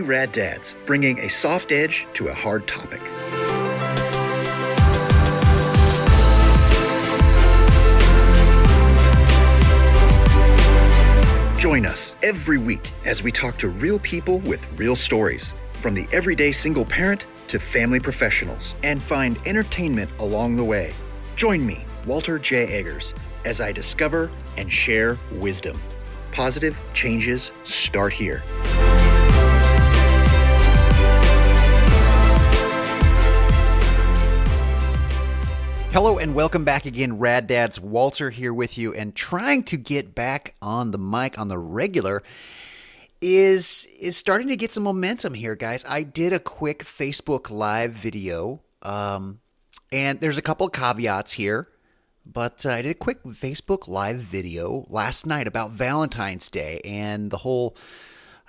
Rad Dads, bringing a soft edge to a hard topic. Join us every week as we talk to real people with real stories, from the everyday single parent to family professionals, and find entertainment along the way. Join me, Walter J. Eggers, as I discover and share wisdom. Positive changes start here. Hello and welcome back again, Rad Dads. Walter here with you, and trying to get back on the mic on the regular is starting to get some momentum here, guys. I did a quick Facebook Live video, and there's a couple of caveats here, but I did a quick Facebook Live video last night about Valentine's Day and the whole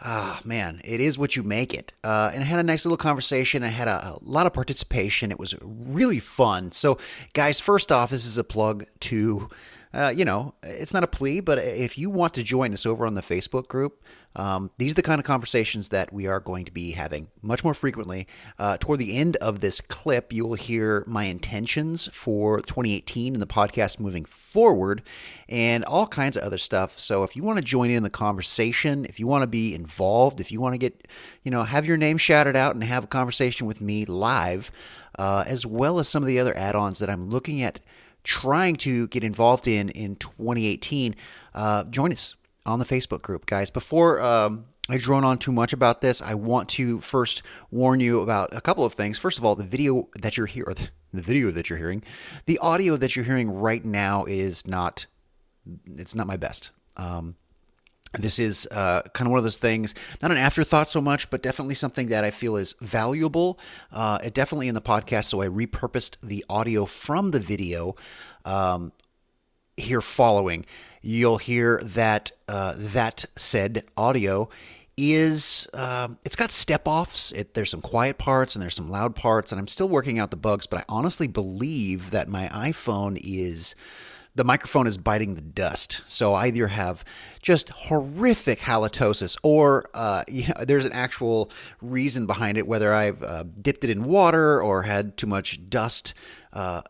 it is what you make it. And I had a nice little conversation. I had a lot of participation. It was really fun. So, guys, first off, this is a plug to, it's not a plea, but if you want to join us over on the Facebook group, these are the kind of conversations that we are going to be having much more frequently. Toward the end of this clip, you will hear my intentions for 2018 and the podcast moving forward and all kinds of other stuff. So if you want to join in the conversation, if you want to be involved, if you want to get, have your name shouted out and have a conversation with me live, as well as some of the other add-ons that I'm looking at trying to get involved in 2018, join us on the Facebook group, guys. Before I drone on too much about this, I want to first warn you about a couple of things. First of all, the video that you're hearing, the audio that you're hearing right now is not my best. This is kind of one of those things, not an afterthought so much, but definitely something that I feel is valuable. Definitely in the podcast, so I repurposed the audio from the video here following. You'll hear that that said audio is, it's got step-offs. There's some quiet parts and there's some loud parts, and I'm still working out the bugs, but I honestly believe that my iPhone the microphone is biting the dust. So I either have just horrific halitosis or there's an actual reason behind it, whether I've dipped it in water or had too much dust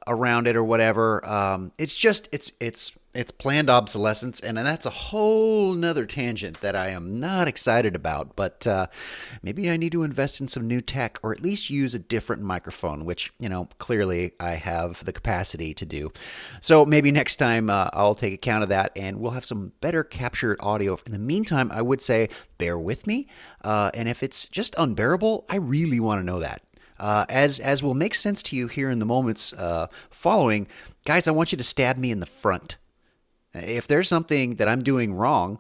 around it or whatever. It's planned obsolescence, and that's a whole nother tangent that I am not excited about, but maybe I need to invest in some new tech or at least use a different microphone, which, clearly I have the capacity to do. So maybe next time I'll take account of that and we'll have some better captured audio. In the meantime, I would say bear with me, and if it's just unbearable, I really want to know that. As will make sense to you here in the moments following, guys, I want you to stab me in the front. If there's something that I'm doing wrong,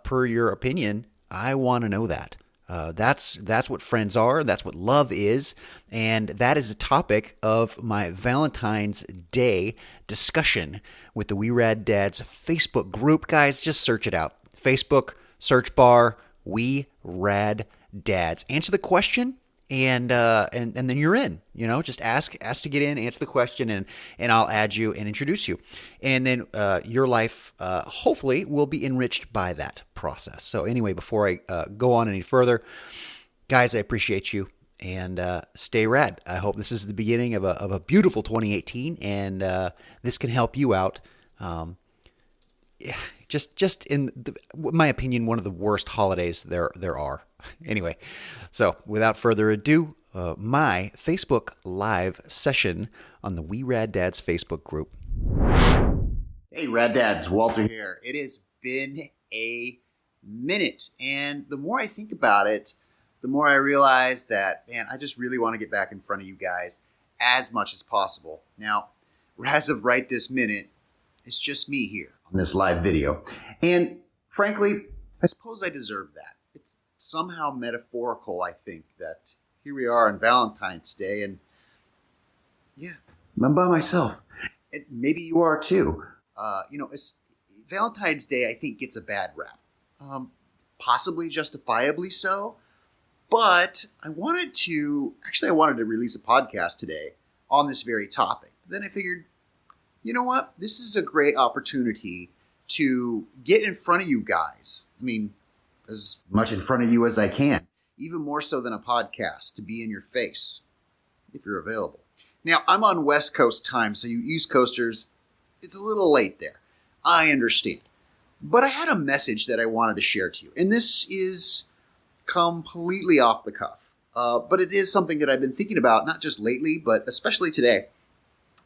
per your opinion, I want to know that. That's what friends are. That's what love is. And that is the topic of my Valentine's Day discussion with the We Rad Dads Facebook group. Guys, just search it out. Facebook, search bar, We Rad Dads. Answer the question. And then you're in, just ask to get in, answer the question, and I'll add you and introduce you. And then your life, hopefully, will be enriched by that process. So anyway, before I go on any further, guys, I appreciate you, and stay rad. I hope this is the beginning of a beautiful 2018, and this can help you out. Just in my opinion, one of the worst holidays there are. Anyway, so without further ado, my Facebook Live session on the We Rad Dads Facebook group. Hey, Rad Dads, Walter here. It has been a minute, and the more I think about it, the more I realize that, man, I just really want to get back in front of you guys as much as possible. Now, as of right this minute, it's just me here on this live video, and frankly, I suppose I deserve that. It's somehow metaphorical, I think, that here we are on Valentine's Day, and yeah, I'm by myself. And maybe you are too. Valentine's Day, I think, gets a bad rap. Possibly justifiably so. But I wanted to release a podcast today on this very topic. But then I figured, you know what? This is a great opportunity to get in front of you guys. I mean, as much in front of you as I can. even more so than a podcast, to be in your face if you're available. Now, I'm on West Coast time, so you East Coasters, it's a little late there. I understand. But I had a message that I wanted to share to you, and this is completely off the cuff. But it is something that I've been thinking about, not just lately, but especially today.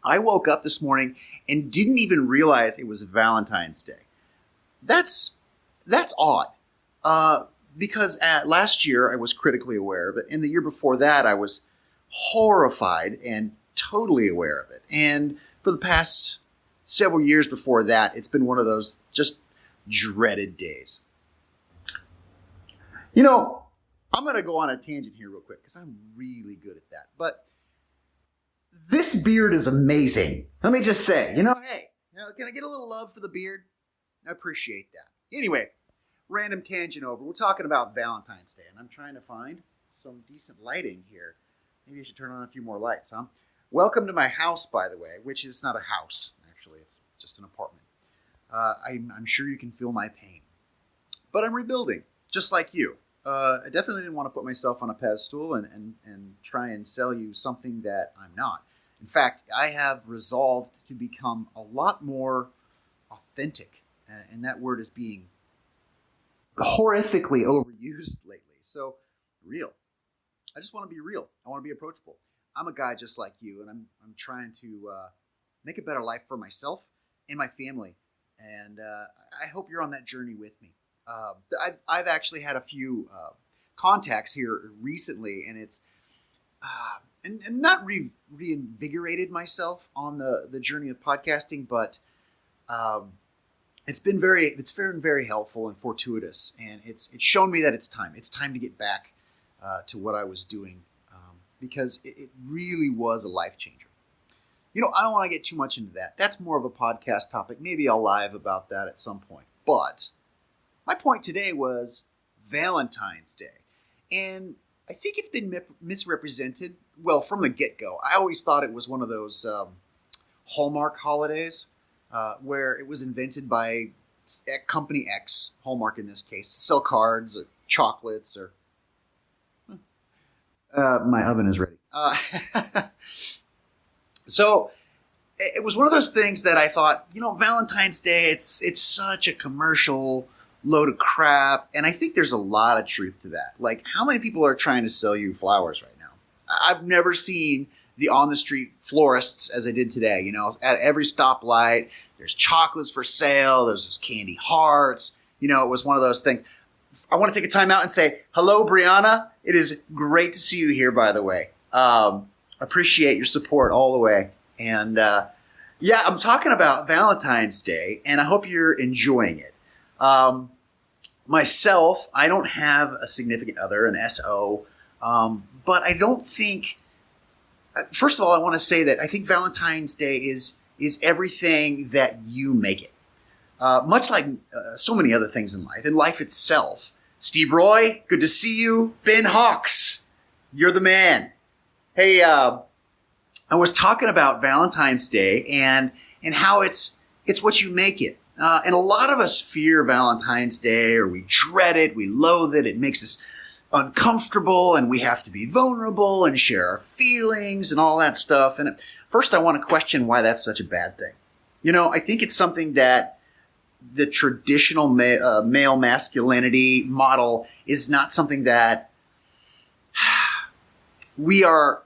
I woke up this morning and didn't even realize it was Valentine's Day. That's odd. Because last year I was critically aware of it, and the year before that I was horrified and totally aware of it. And for the past several years before that, it's been one of those just dreaded days. You know, I'm going to go on a tangent here real quick because I'm really good at that. But this beard is amazing. Let me just say, hey, can I get a little love for the beard? I appreciate that. Anyway, random tangent over. We're talking about Valentine's Day, and I'm trying to find some decent lighting here. Maybe I should turn on a few more lights, huh? Welcome to my house, by the way, which is not a house, actually. It's just an apartment. I'm sure you can feel my pain. But I'm rebuilding, just like you. I definitely didn't want to put myself on a pedestal and try and sell you something that I'm not. In fact, I have resolved to become a lot more authentic, and that word is being horrifically overused lately. So, real. I just want to be real. I want to be approachable. I'm a guy just like you, and I'm trying to make a better life for myself and my family. And I hope you're on that journey with me. I've actually had a few contacts here recently, and it's and not reinvigorated myself on the journey of podcasting, but it's been very helpful and fortuitous, and it's shown me that it's time to get back to what I was doing, because it really was a life changer. I don't want to get too much into that. That's more of a podcast topic. Maybe I'll live about that at some point. But my point today was Valentine's Day. And I think it's been misrepresented. Well, from the get-go. I always thought it was one of those Hallmark holidays where it was invented by Company X, Hallmark in this case, to sell cards or chocolates or... my oven is ready. So it was one of those things that I thought, Valentine's Day, it's such a commercial load of crap. And I think there's a lot of truth to that. Like, how many people are trying to sell you flowers right now? I've never seen the on-the-street florists as I did today. At every stoplight, there's chocolates for sale. There's those candy hearts. It was one of those things. I want to take a time out and say, hello, Brianna. It is great to see you here, by the way. Appreciate your support all the way. And I'm talking about Valentine's Day, and I hope you're enjoying it. Myself, I don't have a significant other, an SO, but I don't think, first of all, I want to say that I think Valentine's Day is everything that you make it. Much like so many other things in life itself. Steve Roy, good to see you. Ben Hawks, you're the man. Hey, I was talking about Valentine's Day and how it's what you make it. And a lot of us fear Valentine's Day, or we dread it, we loathe it, it makes us uncomfortable, and we have to be vulnerable and share our feelings and all that stuff. And first I want to question why that's such a bad thing. I think it's something that the traditional male masculinity model is not something that we are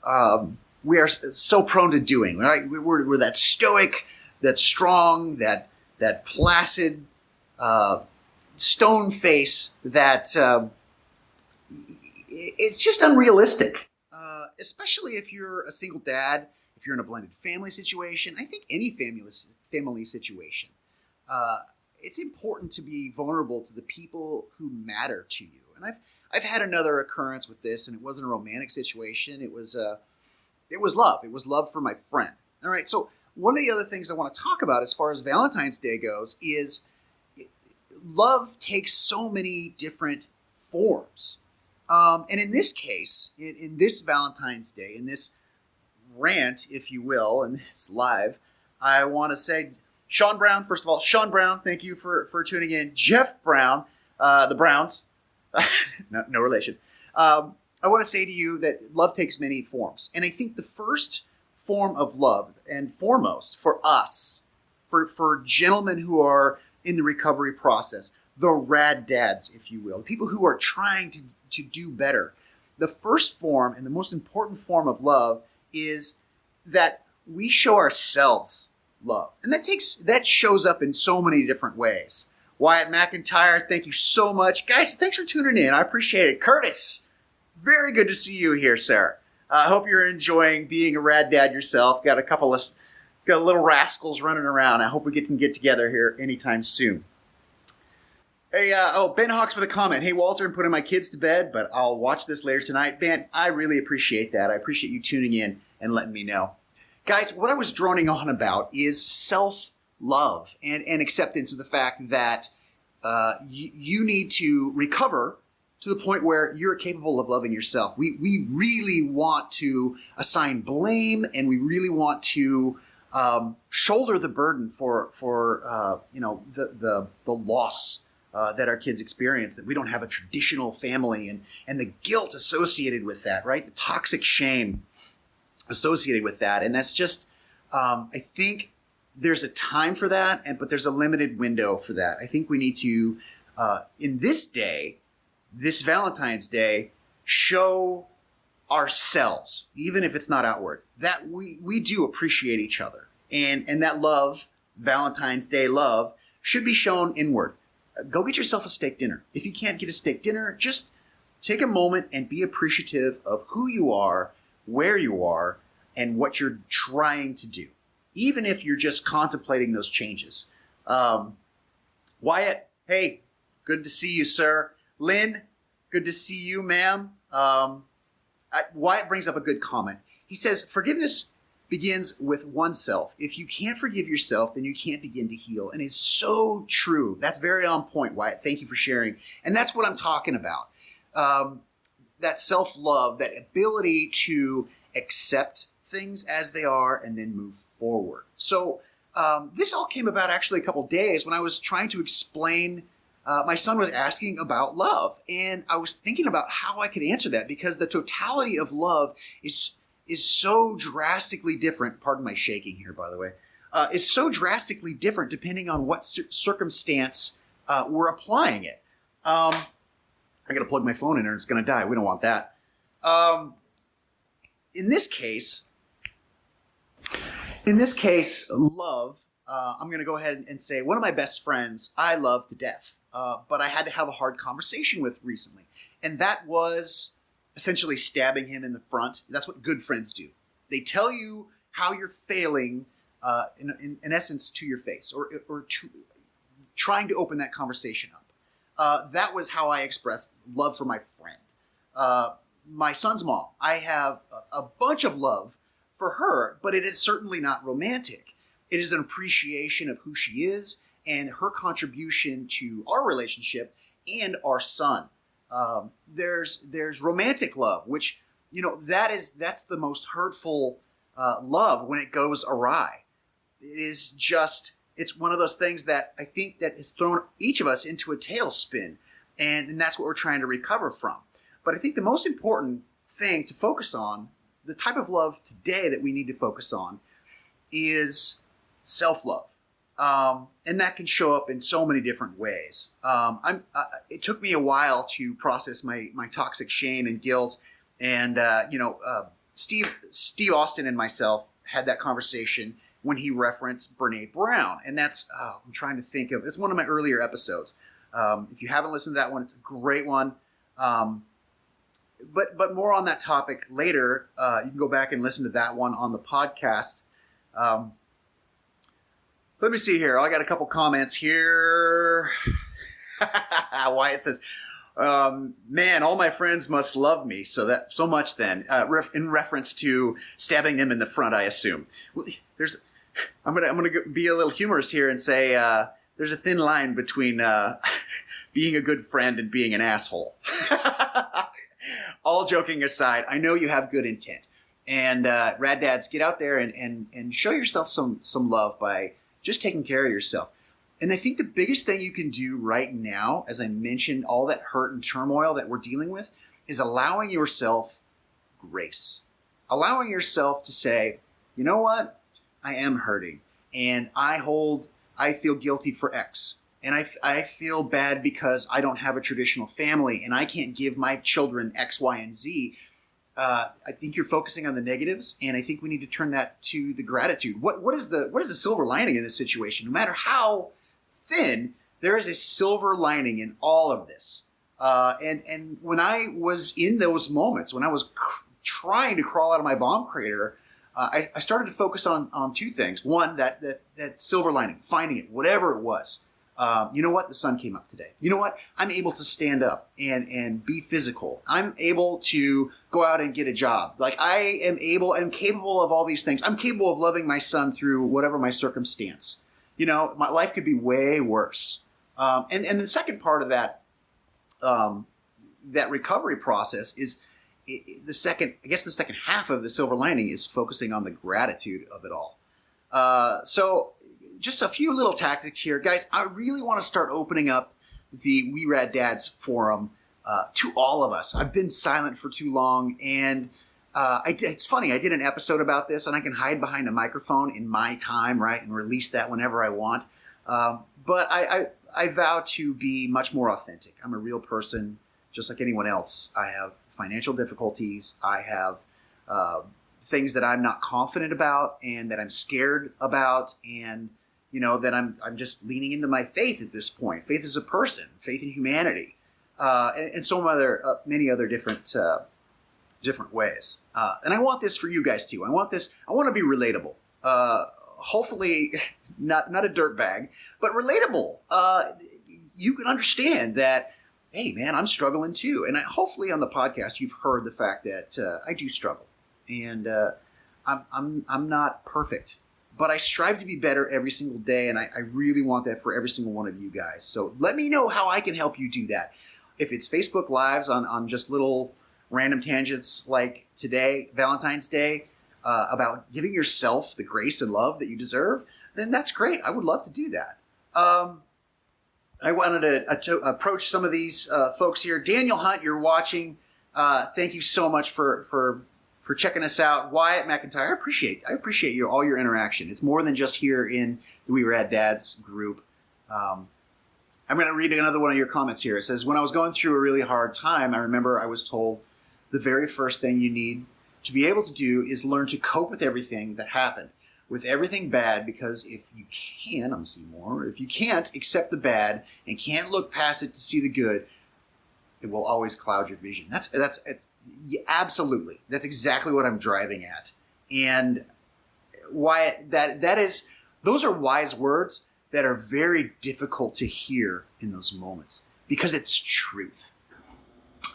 so prone to doing. Right? We're that stoic, that strong, that placid stone face that it's just unrealistic. Especially if you're a single dad, if you're in a blended family situation. I think any family situation. It's important to be vulnerable to the people who matter to you. And I've had another occurrence with this, and it wasn't a romantic situation. It was love. It was love for my friend. All right. So one of the other things I want to talk about as far as Valentine's Day goes is love takes so many different forms. And in this case, in this Valentine's Day, in this rant, if you will, and it's live, I want to say, Sean Brown, first of all, Sean Brown, thank you for tuning in. Jeff Brown, the Browns, no relation. I want to say to you that love takes many forms. And I think the first form of love, and foremost for us, for gentlemen who are in the recovery process, the rad dads, if you will, people who are trying to do better, the first form and the most important form of love is that we show ourselves love. And that shows up in so many different ways. Wyatt McIntyre, thank you so much. Guys, thanks for tuning in. I appreciate it. Curtis, very good to see you here, sir. I hope you're enjoying being a rad dad yourself. Got little rascals running around. I hope we can get together here anytime soon. Hey, Ben Hawks with a comment. Hey, Walter, I'm putting my kids to bed, but I'll watch this later tonight. Ben, I really appreciate that. I appreciate you tuning in and letting me know. Guys, what I was droning on about is self-love and acceptance of the fact that you need to recover to the point where you're capable of loving yourself. We really want to assign blame, and we really want to shoulder the burden for the loss that our kids experience, that we don't have a traditional family, and the guilt associated with that, right? The toxic shame associated with that. And that's just, I think there's a time for that, but there's a limited window for that. I think we need to, in this Valentine's Day, show ourselves, even if it's not outward, that we do appreciate each other. And that love, Valentine's Day love, should be shown inward. Go get yourself a steak dinner. If you can't get a steak dinner, just take a moment and be appreciative of who you are, where you are, and what you're trying to do, even if you're just contemplating those changes. Wyatt, hey, good to see you, sir. Lynn, good to see you, ma'am. Wyatt brings up a good comment. He says, forgiveness begins with oneself. If you can't forgive yourself, then you can't begin to heal. And it's so true. That's very on point, Wyatt. Thank you for sharing. And that's what I'm talking about. That self-love, that ability to accept things as they are and then move forward. So this all came about actually a couple days when I was trying to explain. My son was asking about love, and I was thinking about how I could answer that, because the totality of love is so drastically different. Pardon my shaking here, by the way. Is so drastically different depending on what circumstance we're applying it. I got to plug my phone in or it's going to die. We don't want that. In this case, love, I'm going to go ahead and say one of my best friends I love to death, but I had to have a hard conversation with recently. And that was essentially stabbing him in the front. That's what good friends do. They tell you how you're failing, in essence, to your face, or to trying to open that conversation up. That was how I expressed love for my friend. My son's mom, I have a bunch of love for her, but it is certainly not romantic. It is an appreciation of who she is and her contribution to our relationship and our son. There's romantic love, which, that's the most hurtful love when it goes awry. It's one of those things that I think that has thrown each of us into a tailspin, and that's what we're trying to recover from. But I think the most important thing to focus on, the type of love today that we need to focus on, is self-love. And that can show up in so many different ways. It took me a while to process my toxic shame and guilt. And, Steve Austin and myself had that conversation when he referenced Brene Brown. And that's, I'm trying to think of, it's one of my earlier episodes. If you haven't listened to that one, it's a great one. But more on that topic later. You can go back and listen to that one on the podcast. Let me see here. I got a couple comments here. Wyatt says, man, all my friends must love me. So much then, in reference to stabbing them in the front, I assume. I'm gonna be a little humorous here and say, there's a thin line between being a good friend and being an asshole. All joking aside, I know you have good intent. And rad dads, get out there and show yourself some love by just taking care of yourself. And I think the biggest thing you can do right now, as I mentioned, all that hurt and turmoil that we're dealing with, is allowing yourself grace. Allowing yourself to say, you know what? I am hurting, and I feel guilty for X. And I feel bad because I don't have a traditional family and I can't give my children X, Y, and Z. I think you're focusing on the negatives, and I think we need to turn that to the gratitude. What is the silver lining in this situation? No matter how thin, there is a silver lining in all of this. And when I was in those moments, when I was trying to crawl out of my bomb crater, I started to focus on two things. One, that silver lining, finding it, whatever it was. You know what? The sun came up today. You know what? I'm able to stand up and be physical. I'm able to go out and get a job. Like I'm capable of all these things. I'm capable of loving my son through whatever my circumstance. You know, my life could be way worse. And the second part of that recovery process is the second half of the silver lining is focusing on the gratitude of it all. So just a few little tactics here. Guys, I really want to start opening up the We Rad Dads forum to all of us. I've been silent for too long, and it's funny. I did an episode about this, and I can hide behind a microphone in my time, right, and release that whenever I want. But I vow to be much more authentic. I'm a real person, just like anyone else. I have financial difficulties. I have things that I'm not confident about and that I'm scared about, and you know that I'm just leaning into my faith at this point. Faith as a person, faith in humanity, and so many other different ways. And I want this for you guys too. I want to be relatable. Hopefully, not a dirtbag, but relatable. You can understand that. Hey, man, I'm struggling too. And hopefully on the podcast, you've heard the fact that I do struggle, and I'm not perfect, but I strive to be better every single day. And I really want that for every single one of you guys. So let me know how I can help you do that. If it's Facebook Lives on just little random tangents like today, Valentine's Day, about giving yourself the grace and love that you deserve, then that's great. I would love to do that. I wanted to approach some of these folks here. Daniel Hunt, you're watching. Thank you so much for checking us out. Wyatt McIntyre, I appreciate all your interaction. It's more than just here in the We Rad Dads group. I'm going to read another one of your comments here. It says, when I was going through a really hard time, I remember I was told the very first thing you need to be able to do is learn to cope with everything that happened, with everything bad, because if you can't accept the bad and can't look past it to see the good, it will always cloud your vision. Absolutely. That's exactly what I'm driving at. And why those are wise words that are very difficult to hear in those moments because it's truth.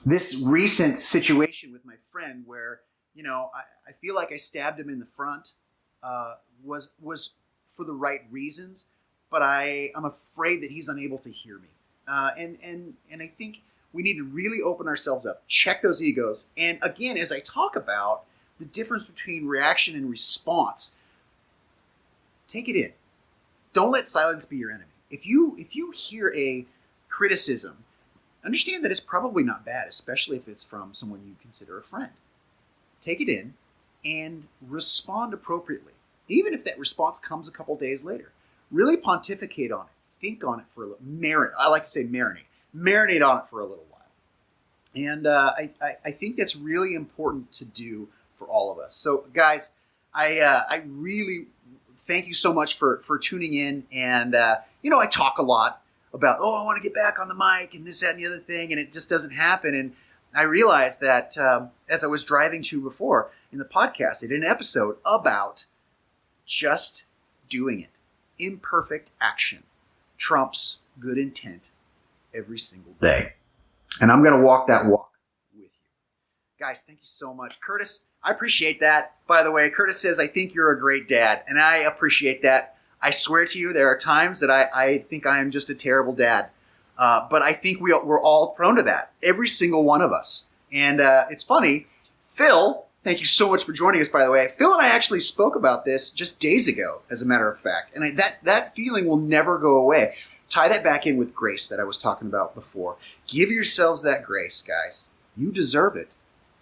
This recent situation with my friend where, I feel like I stabbed him in the front, was for the right reasons, but I'm afraid that he's unable to hear me. And I think we need to really open ourselves up, check those egos. And again, as I talk about the difference between reaction and response, take it in. Don't let silence be your enemy. If you hear a criticism, understand that it's probably not bad, especially if it's from someone you consider a friend. Take it in and respond appropriately. Even if that response comes a couple days later, really pontificate on it. Think on it for a little. I like to say marinate. Marinate on it for a little while. And I think that's really important to do for all of us. So, guys, I really thank you so much for tuning in. And, I talk a lot about, I want to get back on the mic and this, that, and the other thing, and it just doesn't happen. And I realized that as I was driving to before in the podcast, I did an episode about just doing it. Imperfect action trumps good intent every single day. And I'm going to walk that walk with you. Guys, thank you so much. Curtis, I appreciate that. By the way, Curtis says, I think you're a great dad. And I appreciate that. I swear to you, there are times that I think I am just a terrible dad. But I think we're all prone to that. Every single one of us. And it's funny. Phil, thank you so much for joining us, by the way. Phil and I actually spoke about this just days ago, as a matter of fact. And that feeling will never go away. Tie that back in with grace that I was talking about before. Give yourselves that grace, guys. You deserve it.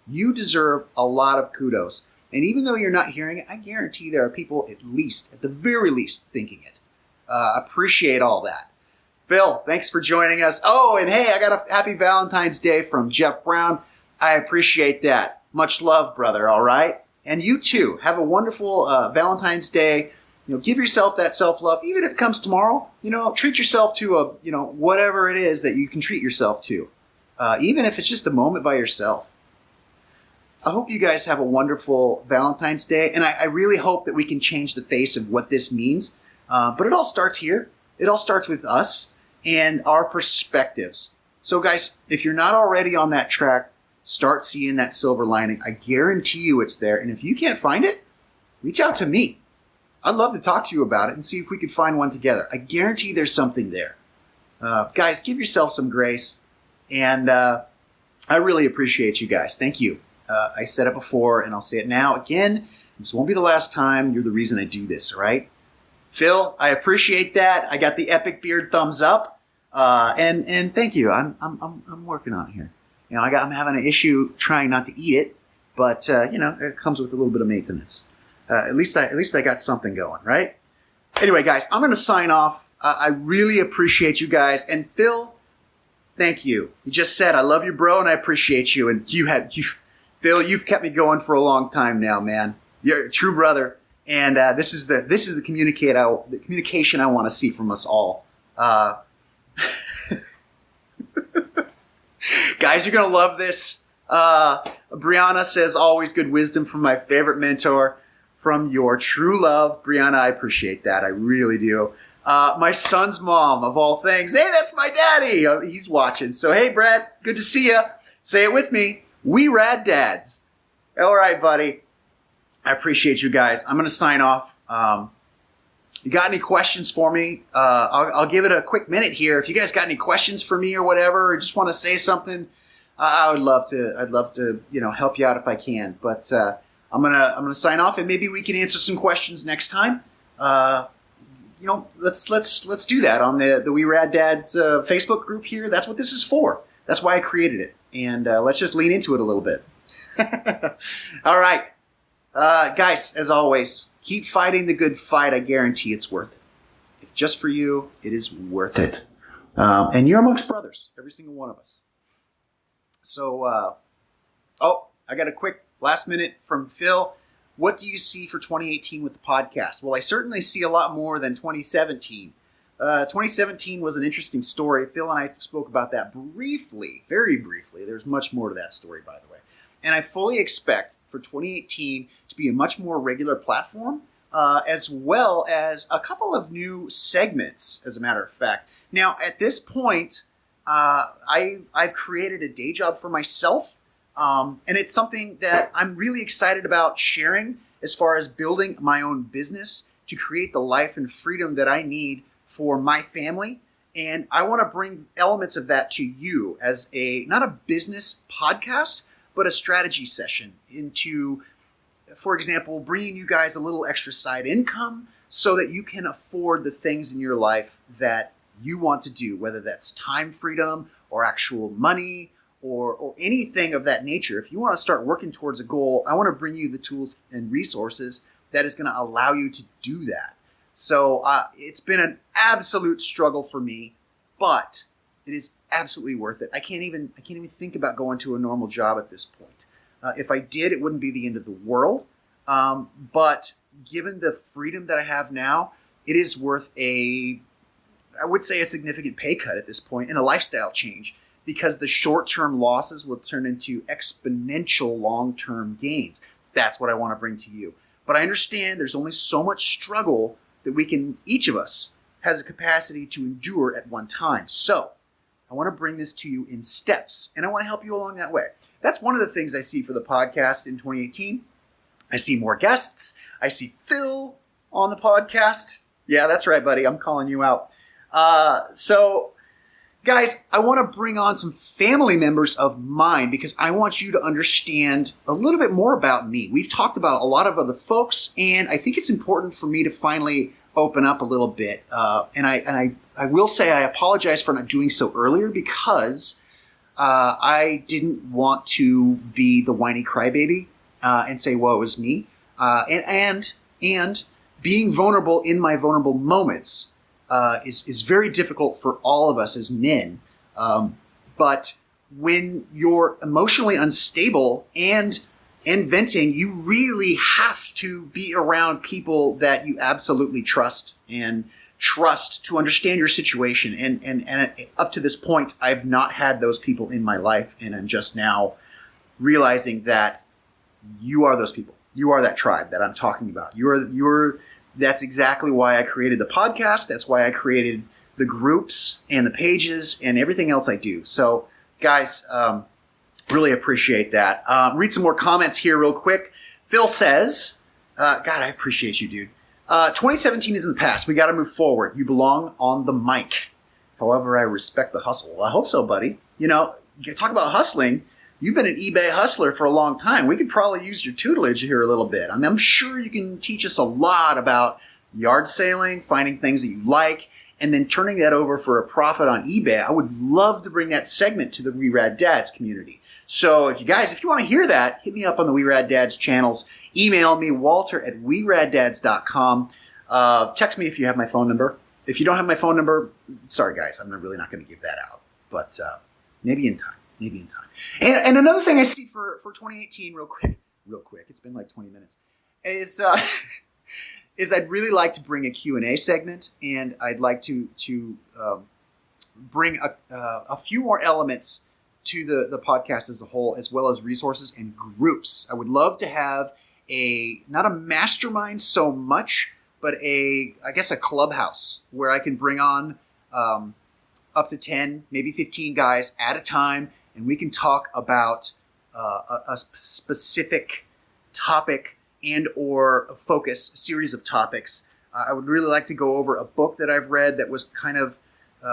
You deserve a lot of kudos. And even though you're not hearing it, I guarantee there are people at the very least, thinking it. Appreciate all that. Phil, thanks for joining us. Oh, and hey, I got a happy Valentine's Day from Jeff Brown. I appreciate that. Much love, brother, all right? And you too. Have a wonderful Valentine's Day. Give yourself that self-love, even if it comes tomorrow. Treat yourself to whatever it is that you can treat yourself to, even if it's just a moment by yourself. I hope you guys have a wonderful Valentine's Day, and I really hope that we can change the face of what this means. But it all starts here. It all starts with us and our perspectives. So, guys, if you're not already on that track, start seeing that silver lining. I guarantee you it's there. And if you can't find it, reach out to me. I'd love to talk to you about it and see if we could find one together. I guarantee there's something there. Guys, give yourself some grace. And I really appreciate you guys. Thank you. I said it before, and I'll say it now again. This won't be the last time. You're the reason I do this, all right? Phil, I appreciate that. I got the epic beard thumbs up. And thank you. I'm working on it here. I'm having an issue trying not to eat it, but it comes with a little bit of maintenance. At least I got something going, right? Anyway, guys, I'm going to sign off. I really appreciate you guys. And Phil, thank you. You just said, I love you, bro, and I appreciate you. And Phil, you've kept me going for a long time now, man. You're a true brother. And this is the communication I want to see from us all. Guys, you're going to love this. Brianna says, always good wisdom from my favorite mentor, from your true love. Brianna, I appreciate that. I really do. My son's mom, of all things. Hey, that's my daddy. He's watching. So, hey, Brad, good to see you. Say it with me. We rad dads. All right, buddy. I appreciate you guys. I'm going to sign off. You got any questions for me? I'll give it a quick minute here. If you guys got any questions for me or whatever, or just want to say something, I would love to. I'd love to, help you out if I can. But I'm gonna sign off, and maybe we can answer some questions next time. Let's do that on the We Rad Dads Facebook group here. That's what this is for. That's why I created it, and let's just lean into it a little bit. All right. Guys, as always, keep fighting the good fight. I guarantee it's worth it. If just for you, it is worth it. And you're amongst brothers, every single one of us. So, I got a quick last minute from Phil. What do you see for 2018 with the podcast? Well, I certainly see a lot more than 2017. 2017 was an interesting story. Phil and I spoke about that briefly, very briefly. There's much more to that story, by the way. And I fully expect for 2018 to be a much more regular platform, as well as a couple of new segments, as a matter of fact. Now, at this point, I've created a day job for myself, and it's something that I'm really excited about sharing as far as building my own business to create the life and freedom that I need for my family. And I want to bring elements of that to you as not a business podcast, but a strategy session into, for example, bringing you guys a little extra side income so that you can afford the things in your life that you want to do, whether that's time freedom or actual money or anything of that nature. If you want to start working towards a goal, I want to bring you the tools and resources that is going to allow you to do that. So it's been an absolute struggle for me, but it is absolutely worth it. I can't even think about going to a normal job at this point. If I did, it wouldn't be the end of the world. But given the freedom that I have now, it is worth I would say a significant pay cut at this point and a lifestyle change, because the short-term losses will turn into exponential long-term gains. That's what I want to bring to you. But I understand there's only so much struggle that each of us has a capacity to endure at one time. So I want to bring this to you in steps, and I want to help you along that way. That's one of the things I see for the podcast in 2018. I see more guests. I see Phil on the podcast. Yeah, that's right, buddy. I'm calling you out. So, guys, I want to bring on some family members of mine because I want you to understand a little bit more about me. We've talked about a lot of other folks, and I think it's important for me to finally open up a little bit. And I will say I apologize for not doing so earlier because I didn't want to be the whiny crybaby and say, "Well, it was me," and being vulnerable in my vulnerable moments is very difficult for all of us as men. But when you're emotionally unstable and venting, you really have to be around people that you absolutely trust to understand your situation. And up to this point, I've not had those people in my life, and I'm just now realizing that you are those people. You are that tribe that I'm talking about. That's exactly why I created the podcast. That's why I created the groups and the pages and everything else I do. So, guys, really appreciate that. Read some more comments here real quick. Phil says, God, I appreciate you, dude. 2017 is in the past. We got to move forward. You belong on the mic. However, I respect the hustle. Well, I hope so, buddy. You know, talk about hustling. You've been an eBay hustler for a long time. We could probably use your tutelage here a little bit. I mean, I'm sure you can teach us a lot about yard sailing, finding things that you like, and then turning that over for a profit on eBay. I would love to bring that segment to the We Rad Dads community. So if you want to hear that, hit me up on the We Rad Dads channels. Email me, walter@weraddads.com. Text me if you have my phone number. If you don't have my phone number, sorry guys, I'm really not going to give that out. But maybe in time. And another thing I see for 2018, real quick, it's been like 20 minutes, is I'd really like to bring a Q&A segment, and I'd like to bring a few more elements to the podcast as a whole, as well as resources and groups. I would love to have not a mastermind so much, but I guess a clubhouse where I can bring on up to 10, maybe 15 guys at a time, and we can talk about a specific topic and or a series of topics. I would really like to go over a book that I've read that was kind of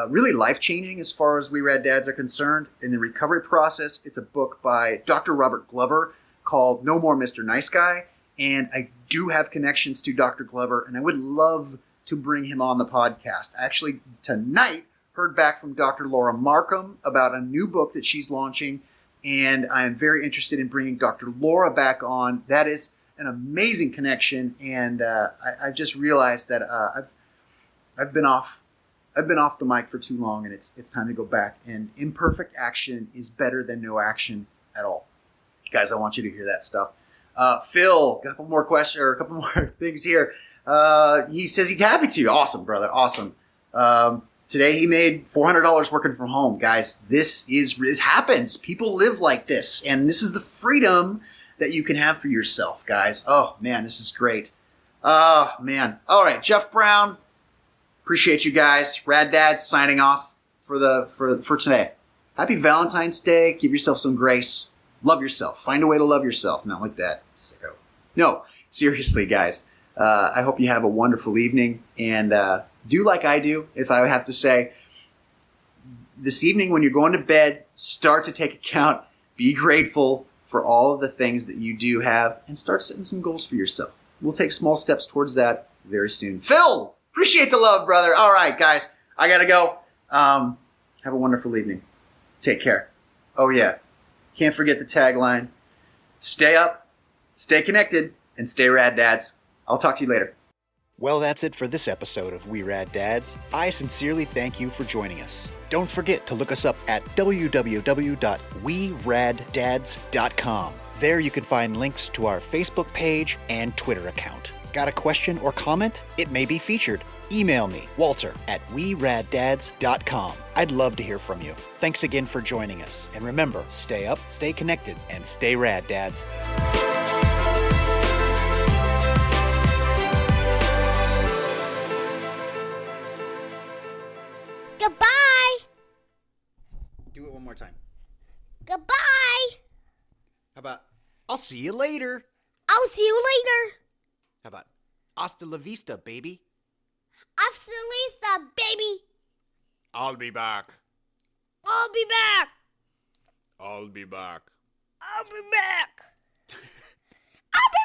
really life-changing as far as We Rad Dads are concerned in the recovery process. It's a book by Dr. Robert Glover called No More Mr. Nice Guy, and I do have connections to Dr. Glover, and I would love to bring him on the podcast. Actually, tonight, heard back from Dr. Laura Markham about a new book that she's launching, and I am very interested in bringing Dr. Laura back on. That is an amazing connection, and I just realized that I've been off the mic for too long, and it's time to go back. And imperfect action is better than no action at all, guys. I want you to hear that stuff. Phil, a couple more questions or a couple more things here. He says he's happy to. Awesome, brother. Awesome. Today he made $400 working from home. Guys, it happens. People live like this, and this is the freedom that you can have for yourself, guys. Oh, man, this is great. Oh, man. All right, Jeff Brown. Appreciate you guys. Rad Dads signing off for today. Happy Valentine's Day. Give yourself some grace. Love yourself. Find a way to love yourself. Not like that, sicko. No, seriously, guys. I hope you have a wonderful evening, and do like I do, if I have to say. This evening when you're going to bed, start to take account. Be grateful for all of the things that you do have, and start setting some goals for yourself. We'll take small steps towards that very soon. Phil, appreciate the love, brother. All right, guys, I got to go. Have a wonderful evening. Take care. Oh, yeah. Can't forget the tagline. Stay up, stay connected, and stay rad, dads. I'll talk to you later. Well, that's it for this episode of We Rad Dads. I sincerely thank you for joining us. Don't forget to look us up at www.weraddads.com. There you can find links to our Facebook page and Twitter account. Got a question or comment? It may be featured. Email me, walter@weraddads.com. I'd love to hear from you. Thanks again for joining us. And remember, stay up, stay connected, and stay rad, dads. Goodbye. Do it one more time. Goodbye. How about, I'll see you later? I'll see you later. How about, hasta la vista, baby? Hasta la vista, baby. I'll be back. I'll be back. I'll be back. I'll be back. I'll be